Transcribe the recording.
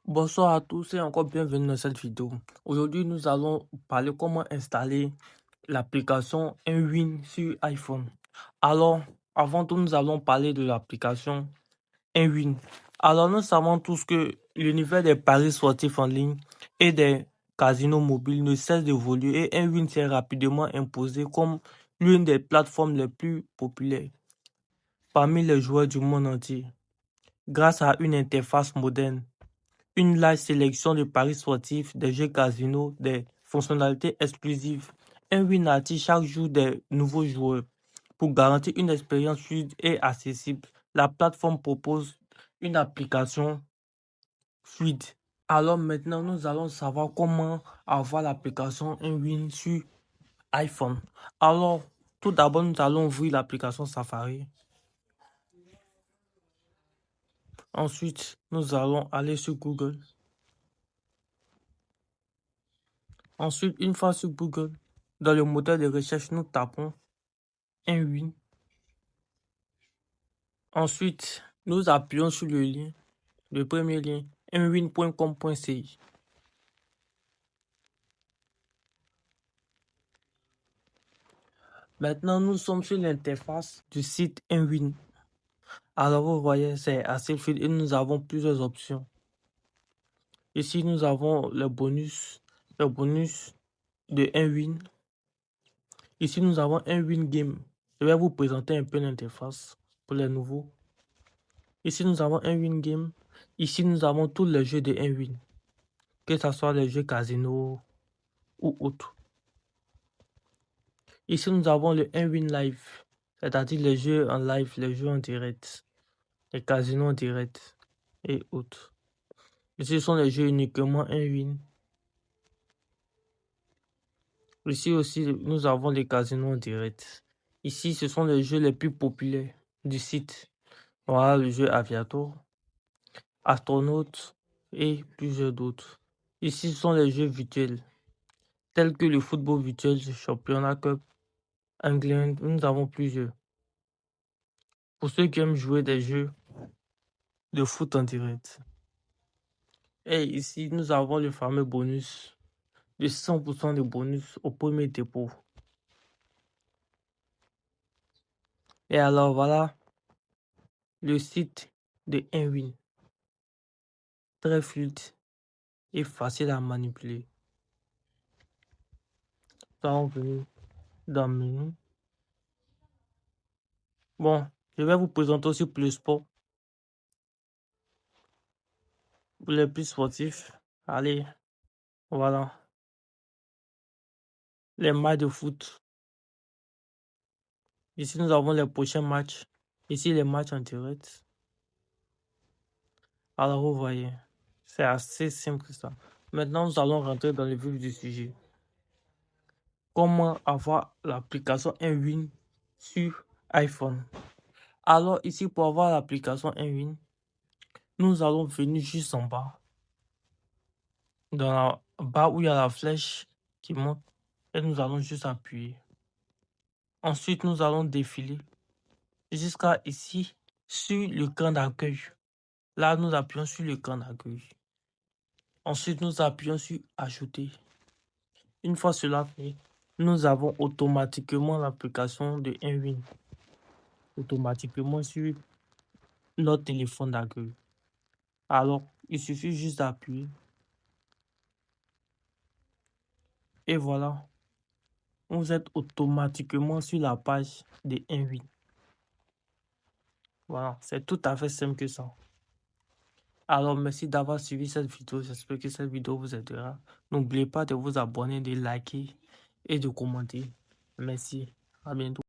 Bonsoir à tous et encore bienvenue dans cette vidéo. Aujourd'hui, nous allons parler comment installer l'application Nwin sur iPhone. Alors, avant tout, nous allons parler de l'application Nwin. Alors, nous savons tous que l'univers des paris sportifs en ligne et des casinos mobiles ne cesse d'évoluer et Nwin s'est rapidement imposé comme l'une des plateformes les plus populaires parmi les joueurs du monde entier. Grâce à une interface moderne, une large sélection de paris sportifs, des jeux casino, des fonctionnalités exclusives. Nwin attire chaque jour des nouveaux joueurs. Pour garantir une expérience fluide et accessible, la plateforme propose une application fluide. Alors maintenant, nous allons savoir comment avoir l'application Nwin sur iPhone. Alors, tout d'abord, nous allons ouvrir l'application Safari. Ensuite, nous allons aller sur Google. Ensuite, une fois sur Google, dans le moteur de recherche, nous tapons Nwin. Ensuite, nous appuyons sur le lien, le premier lien, nwin.com.ci. Maintenant, nous sommes sur l'interface du site Nwin. Alors, vous voyez, c'est assez fluide et nous avons plusieurs options. Ici, nous avons le bonus de Nwin. Ici, nous avons Nwin Game. Je vais vous présenter un peu l'interface pour les nouveaux. Ici, nous avons Nwin Game. Ici, nous avons tous les jeux de Nwin, que ce soit les jeux casino ou autres. Ici, nous avons le Nwin Live, c'est-à-dire les jeux en live, les jeux en direct, les casinos en direct et autres. Ici, ce sont les jeux uniquement Nwin. Ici aussi, nous avons les casinos en direct. Ici, ce sont les jeux les plus populaires du site. Voilà le jeu Aviator, Astronaute et plusieurs d'autres. Ici, ce sont les jeux virtuels, tels que le football virtuel, le championnat cup, anglais, nous avons plusieurs. Pour ceux qui aiment jouer des jeux de foot en direct. Et ici, nous avons le fameux bonus de 100% de bonus au premier dépôt. Et alors voilà le site de Nwin. Très fluide et facile à manipuler. Nous allons venir dans le menu. Bon, je vais vous présenter aussi pour le sport. Pour les plus sportifs, allez, voilà. Les matchs de foot. Ici, nous avons les prochains matchs. Ici, les matchs en direct. Alors, vous voyez, c'est assez simple ça. Maintenant, nous allons rentrer dans le vif du sujet. Comment avoir l'application Nwin sur iPhone? Alors, ici, pour avoir l'application Nwin, nous allons venir juste en bas. Dans la barre où il y a la flèche qui monte. Et nous allons juste appuyer. Ensuite, nous allons défiler jusqu'à ici, sur l'écran d'accueil. Là, nous appuyons sur l'écran d'accueil. Ensuite, nous appuyons sur Ajouter. Une fois cela fait, nous avons automatiquement l'application de Nwin. Automatiquement sur notre téléphone d'accueil. Alors, il suffit juste d'appuyer. Et voilà. Vous êtes automatiquement sur la page de Nwin. Voilà, c'est tout à fait simple que ça. Alors, merci d'avoir suivi cette vidéo. J'espère que cette vidéo vous aidera. N'oubliez pas de vous abonner, de liker et de commenter. Merci. À bientôt.